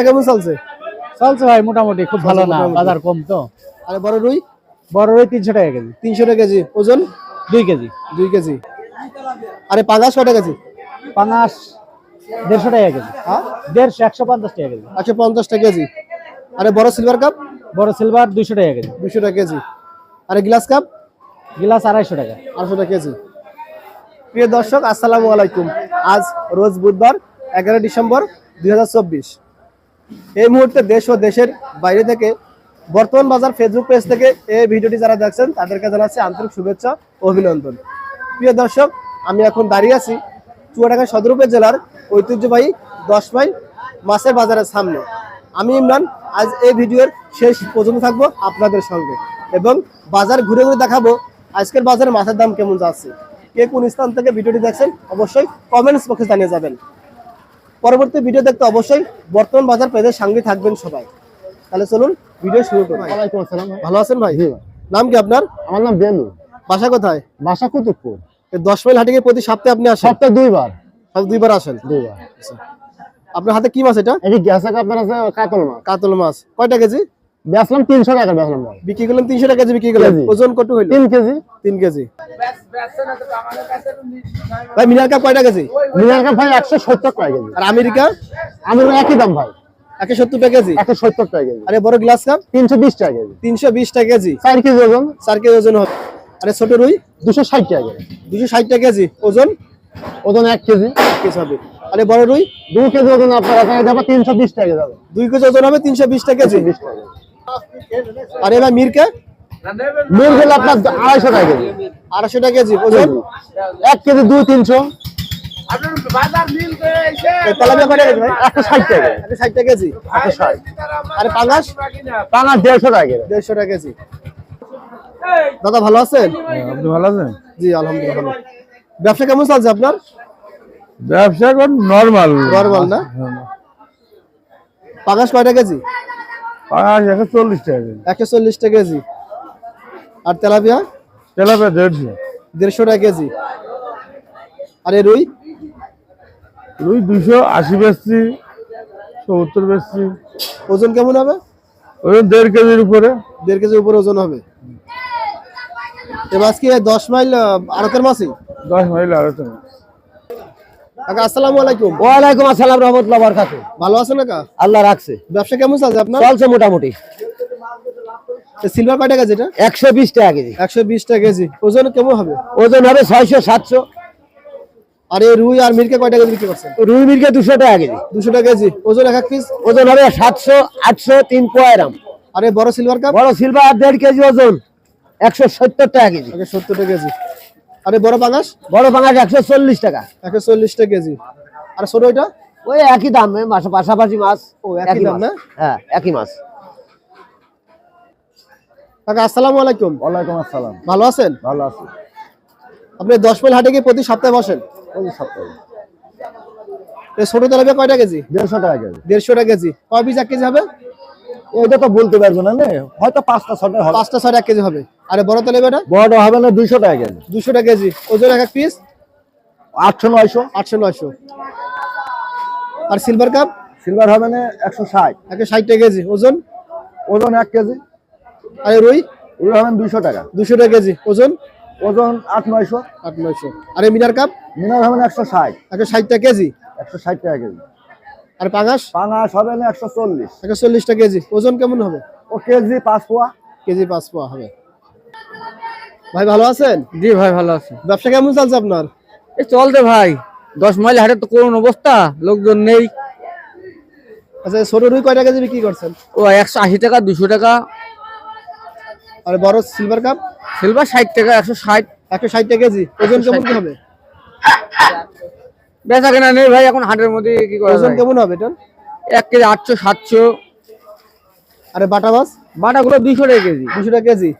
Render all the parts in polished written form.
কেমন চলছে? চলছে ভাই মোটামুটি, খুব ভালো না, বাজার কম তো। আরে বড় রুই 300 টাকা কেজি। 300 টাকা কেজি, ওজন 2 কেজি। 2 কেজি। আরে পাঙ্গাস কয় টাকা কেজি? পাঙাশ 150 টাকা কেজি। হ্যাঁ 150 টাকা কেজি। 150 টাকা কেজি। আরে বড় সিলভার কাপ? বড় সিলভার 200 টাকা কেজি। 200 টাকা কেজি। আরে গ্লাস কাপ? গ্লাস 250 টাকা। 800 টাকা কেজি। প্রিয় দর্শক আসসালামু আলাইকুম। আজ রোজ বুধবার 11 ডিসেম্বর 2024। এই মুহূর্তে দেশ ও দেশের বাইরে থেকে বর্তমান বাজার ফেসবুক পেজ থেকে এই ভিডিওটি যারা দেখছেন তাদেরকে জানাচ্ছি আন্তরিক শুভেচ্ছা ও অভিনন্দন। প্রিয় দর্শক, আমি এখন দাঁড়িয়ে আছি চুয়াডাঙ্গা সদর উপজেলার ঐতিহ্যবাহী 10 মাইল মাছের বাজারের সামনে। আমি ইমরান আজ এই ভিডিওর শেষ পর্যন্ত থাকবো আপনাদের সঙ্গে এবং বাজার ঘুরে ঘুরে দেখাবো আজকের বাজারে মাছের দাম কেমন যাচ্ছে। কে কোন স্থান থেকে ভিডিওটি দেখছেন অবশ্যই কমেন্টস বক্সে জানিয়ে যাবেন। পরবর্তী ভিডিও দেখতে অবশ্যই বর্তমান বাজার পেজের সঙ্গে থাকবেন সবাই। তাহলে চলুন ভিডিও শুরু করি। ওয়ালাইকুম আসসালাম। ভালো আছেন ভাই? নাম কি আপনার? আমার নাম বেলু। বাসা কোথায়? বাসা কুতুবপুর। 10 মাইল হাটে প্রতি সপ্তাহে আপনি আসেন? সপ্তাহে 2 বার। সপ্তাহে 2 বার আসেন? 2 বার। আপনার হাতে কি মাছ এটা? এই গ্যাসা আপনার আছে কাতল মাছ। কাতল মাছ কয়টা কেজি? বেচলাম 300 টাকা বেচলাম ভাই। বিক্রি করলাম 300 টাকা কেজি বিক্রি করলাম। ওজন কত হইল? 3 কেজি। 3 কেজি। ভাই মিনার কাপ কয়টা কেজি? মিনার কাপ ভাই 170 টাকা কেজি। আর আমেরিকা? আমেরিকা একই দাম ভাই, 170 টাকা কেজি। 170 টাকা কেজি। আরে বড় গ্লাস কাপ? 320 টাকা কেজি। 320 টাকা কেজি। 4 কেজি ওজন। 4 কেজি ওজন হবে। আরে ছোট রুই? 260 টাকা কেজি। 260 টাকা কেজি। ওজন? ওজন 1 কেজি। 1 কেজি হবে। আরে বড় রুই? 2 কেজি ওজন আপনার কাছে যাবে 320 টাকা যাবে। 2 কেজি ওজন হবে 320 টাকা কেজি। 20 টাকা। আরে ভাই মিরকা? মিল গেল আপনার 250 টাকা কেজি। 250 টাকা কেজি। ওজন? 1 কেজি 2-300। তেলাপিয়া কয়টা কেজি ভাই? 160 টাকা। 160 টাকা কেজি। 160। আরে পাঙ্গাস? পাঙাশ 150 টাকা কেজি। 150 টাকা কেজি। দাদা ভালো আছেন? আপনি ভালো আছেন? জি আলহামদুলিল্লাহ ভালো। ব্যবসা কেমন চলছে আপনার? ব্যবসা এখন নরমাল। নরমাল না? পাঙ্গাস কয়টা কেজি? পাঙাশ 140 টাকা কেজি। 140 টাকা কেজি। আর তেলাপিয়া? তেলাপিয়া 150। 150 টাকা কেজি। আরে রুই? রুই 280 বেচছি, 70 বেচছি। ওজন কেমন হবে? ওজন 1.5 কেজির উপরে। 1.5 কেজির উপরে ওজন হবে। এ মাছ কি 10 মাইল আড়তের মাছই? 10 মাইল আড়তে। কাকা আসসালামু আলাইকুম। ওয়ালাইকুম আসসালাম রাহমাতুল্লাহি ওয়া বারাকাতুহু। ভালো আছেন কাকা? আল্লাহ রাখছে। ব্যবসা কেমন চলছে আপনার? চলছে মোটামুটি। সিলভার কয়টা কেজি এটা? 120 টাকা কেজি। 120 টাকা কেজি। ওজন কেমন হবে? ওজন হবে 600-700। আর এই রুই আর মিরকা কয়টা কেজি বিক্রি করছেন? রুই মির্গা 200 টাকা কেজি। 200 টাকা কেজি। ওজন এক এক পিস? ওজন হবে 700-800, 3 পোয়া এরকম। আরে বড় সিলভার কাপ? বড় সিলভার 1.5 কেজি ওজন 170 টাকা কেজি। 170 টাকা কেজি। আরে বড় পাঙ্গাস? বড় পাঙাশ 140 টাকা। 140 টাকা কেজি। আর ছোট এটা? ওই একই দাম, পাশাপাশি মাছ। ও একই দাম না? হ্যাঁ একই মাছ। কাকা আসসালামু আলাইকুম। ওয়ালাইকুম আসসালাম। ভালো আছেন? ভালো আছি। আপনি 10 মাইল হাটে কি প্রতি সপ্তাহে বসেন? ওই সপ্তাহে এই ছোট তেলাপিয়া কয়টা কেজি? 150 টাকা কেজি। 150 টাকা কেজি। কয় পিস 1 কেজি হবে? এটা তো বলতে পারবো না, হয়তো 5টা-6টা হবে। 5টা 6 1 কেজি হবে। আরে বড় তেলাপিয়াটা? বড় হবে না 200 টাকা কেজি। 200 টাকা কেজি। ওজন এক এক পিস? 800-900। 800-900। আর সিলভার কাপ? সিলভার হবে না 160। 160 টাকা কেজি। ওজন? ওজন 1 কেজি। আরে রুই? রুই হবে 200 টাকা। 200 টাকা কেজি। ওজন? ওজন 800-900। 800-900। আরে মিনার কাপ? মিনার হবে না 160। 160 টাকা কেজি। 160 টাকা কেজি। আর পাঙ্গাস? পাঙাশ হবে না 140। 140 টাকা কেজি। ওজন কেমন হবে? ও কেজি 5 পোয়া। কেজি 5 পোয়া হবে। ভাই ভালো আছেন? জি ভাই ভালো আছে। ব্যবসা কেমন চলছে আপনার? এই চলতে ভাই, 10 মাইল হাটে তো করুন অবস্থা, লোকজন নেই। আচ্ছা ছোট রুই কয়টা কেজি বিক্রি করছেন? ও 180 টাকা, 200 টাকা। আর বড় সিলভার কাপ? সিলভার 60 টাকা, 160। 160 টাকা কেজি। ওজন কেমন কি হবে? বেচা কেনা নেই ভাই এখন হাটের মধ্যে, কি করা ওজন যায়। কেমন হবে এটা? 1 কেজি 800-700। আরে বাটা মাছ? বাটাগুলো 200 টাকা কেজি। 200 টাকা কেজি।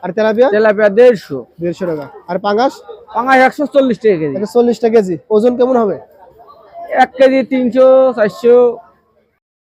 আর তেলাপিয়া? তেলাপিয়া 150। 150 টাকা। আর পাঙ্গাস? পাঙাশ 140 টাকা কেজি। 140 টাকা কেজি। ওজন কেমন হবে? 1 কেজি 300-400।